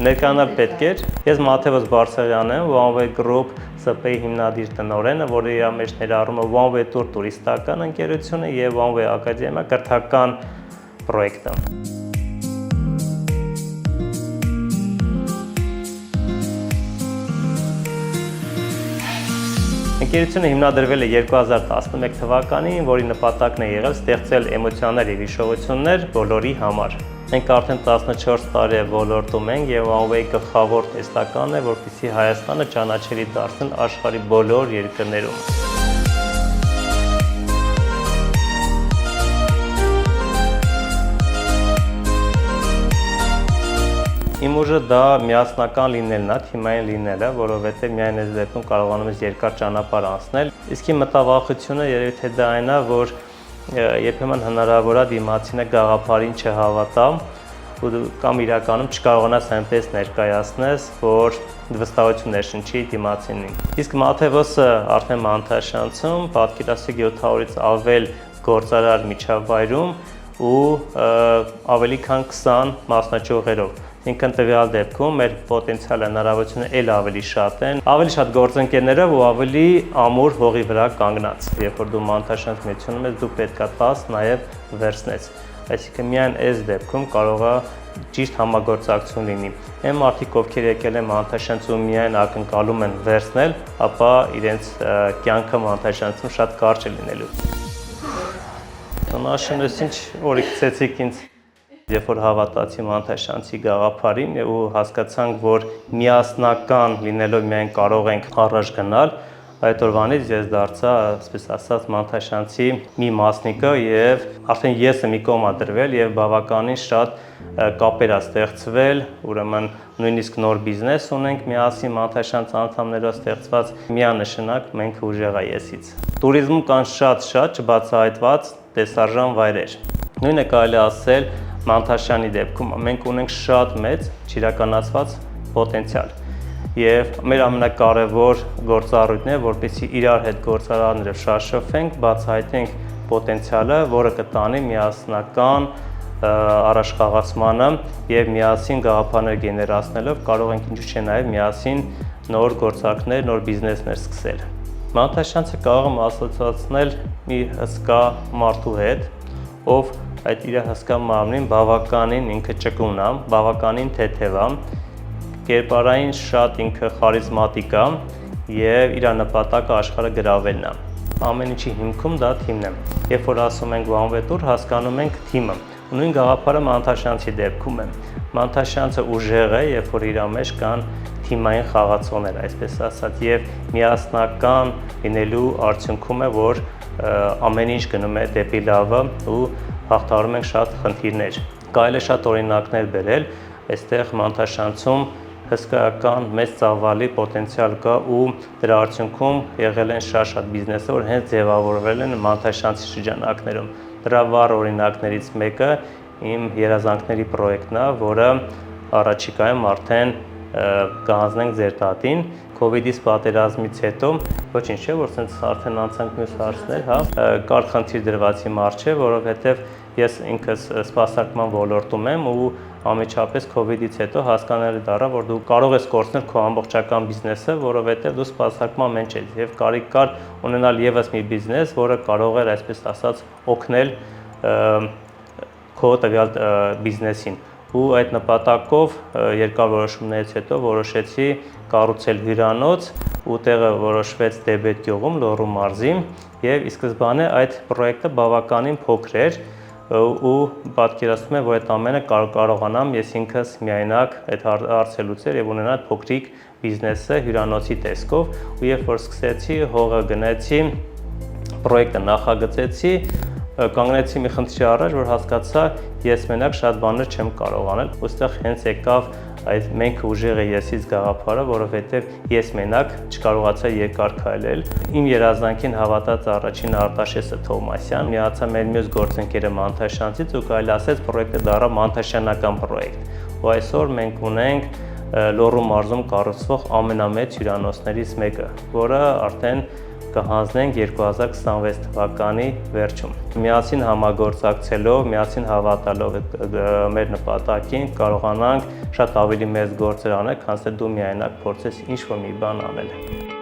Ներկանալ պետք էր։ Ես Մաթեոս Բարսեղյանն եմ, OneWay Group ՍՊ-ի հիմնադիր տնօրենը, որը իր մեջ ներառում է OneWay Tour տուրիստական ընկերությունը եւ OneWay Ակադեմիա կրթական պրոյեկտը։ Ընկերությունը հիմնադրվել է 2011 թվականին, որի նպատակն է եղել ստեղծել էմոցիաներ եւ հիշողություններ բոլորի համար։ Մենք արդեն 14 տարի է ոլորտում ենք եւ OneWay գլխավոր տեսլականն է, որպեսզի Հայաստանը ճանաչելի դարձնել աշխարհի բոլոր երկրներում։ Իմ ուժը դա միասնական լինելն է, թիմային լինելը, որովհետև միայն այս դեպքում կարողանում ես երկար ճանապարհ անցնել։ Իսկ իմ մտավախությունը երևի թե դա այն է, որ երբեմն հնարավոր է դիմացինը գաղափարին չհավատա կամ իրականում չկարողանաս այնպես ներկայացնես, որ վստահություն ներշնչի դիմացինին։ Իսկ Մաթեոսը արդեն Մանթաշանցում պատկերացրեք 700-ից ավել գործարար միջավայրում ու ավելի քան 20 մասնաճյուղերով։ Ինքն տվյալ դեպքում մեր պոտենցիալ հնարավորությունը էլ ավելի շատ են, ավելի շատ գործընկերներով ու ավելի ամուր հողի վրա կանգնած։ Երբ որ դու Մանթաշանց մեծանում ես, դու պետքա տաս նաև վերցնես։ Այսինքն միայն այս դեպքում կարող է ճիշտ համագործակցություն լինի։ Այն մարդիկ, ովքեր եկել են Մանթաշանց ու միայն ակնկալում են վերցնել, ապա իրենց կյանքը Մանթաշանցում շատ կարճ է լինելու։ Տնաշնես ինչ օրիքցեցիք ինձ։ Երբ որ հավատացի Մանթաշանցի գաղափարին ու հասկացանք, որ միասնական լինելով միայն կարող ենք առաջ գնալ, այդ օրվանից ես դարձա, այսպես ասած, Մանթաշանցի մի մասնիկը եւ արդեն ես եմ մի կողմ դրվել եւ բավականին շատ կապեր ստեղծվել, ուրեմն նույնիսկ նոր բիզնես ունենք միասին Մանթաշանց անդամներով ստեղծված, միանշանակ մենք ուժեղ է եսից։ Տուրիզմում կան շատ չբացահայտված տեսարժան վայրեր։ Նույնը կարելի ասել Մանթաշյանի դեպքում մենք ունենք շատ մեծ չիրականացված պոտենցիալ եւ մեր ամենակարևոր գործառույթն է, որպեսզի իրար հետ գործարաններով շարժվենք, բացահայտենք պոտենցիալը, որը կտանի միասնական առաջխաղացմանը եւ միասին գաղափարներ գեներացնելով կարող ենք ինչու՞ չէ նաեւ միասին նոր գործարքներ, նոր բիզնեսներ սկսել։ Մանթաշյանցը կարող եմ ասոցացնել մի հսկա մարդու հետ, ով այդ իր հսկա մարմնին բավականին ինքը ճկուն է, բավականին թեթև է, կերպարային շատ ինքը խարիզմատիկ է եւ իր նպատակը աշխարհը գրավելն է։ Ամեն ինչի հիմքում դա թիմն է։ Երբ որ ասում ենք OneWay Tour, հասկանում ենք թիմը։ Նույն գաղափարը Մանթաշյանցի դեպքում է։ Մանթաշյանցը ուժեղ է, երբ որ իր մեջ կան թիմային խաղացողներ, այսպես ասած, եւ միասնական լինելու արդյունքում է, որ ամեն ինչ գնում է դեպի լավը ու հաղթահարում ենք շատ խնդիրներ։ Կարելի է շատ օրինակներ բերել, այստեղ Մանթաշանցում հսկայական մեծ ծավալի պոտենցիալ կա ու դրա արդյունքում եղել են շատ բիզնեսներ, որ հենց ձևավորվել են Մանթաշանցի շրջանակներում։ Դրա վառ օրինակներից մեկը իմ երազանքների պրոյեկտն է, որը առաջիկայում արդեն կհանձնենք ձեր տատին։ Կովիդից պատերազմից հետո ոչինչ չէ, որ ցենց արդեն անցանք մյուս հարցներ, հա, կար խնդիր դրված իմ առջև, որովհետև ես ինքս սպասարկման ոլորտում եմ ու անմիջապես Կովիդից հետո հասկանալի դառա, որ դու կարող ես կորցնել քո ամբողջական բիզնեսը, որովհետև դու սպասարկման մեջ ես եւ կարիք կար ունենալ եւս մի բիզնես, որը կարող էր, այսպես ասած, օգնել քո տվյալ բիզնեսին։ Ու այդ նպատակով երկար որոշումներից հետո որոշեցի կառուցել հյուրանոց ու տեղը որոշվեց Դեբետ գյուղում, Լոռու մարզի եւ ի սկզբանե այդ պրոյեկտը բավականին փոքր էր ու պատկերացնում եմ, որ այդ ամենը կարողանամ ես ինքս միայնակ այդ հարցը լուծել եւ ունենալ փոքրիկ բիզնեսը հյուրանոցի տեսքով ու երբ որ սկսեցի հողը գնեցի, պրոյեկտը նախագծեցի, կանգնեցի մի խնդրի առաջ, որ հասկացա ես մենակ շատ բաներ չեմ կարող անել, ուստեղ հենց եկավ այդ մենք ուժեղ եսից գաղափարը, որովհետև ես մենակ չկարողացա երկար քայլել։ Իմ երազանքին հավատաց առաջին Արտաշեսը Թովմասյան միացա մեր մյուս գործընկերը Մանթաշյանցից ու կարելի ասել պրոյեկտը դառավ մանթաշյանական պրոյեկտ։ Ու այսօր մենք ունենք Լոռու մարզում կառուցվող ամենամեծ հյուրանոցներից մեկը, որը արդեն կհանձնենք 2026 թվականի վերջում։ Միասին համագործակցելով, միասին հավատալով մեր նպատակին կարողանանք շատ ավելի մեծ գործեր անել, քան թե դու միայնակ փորձես ինչ-որ մի բան անել։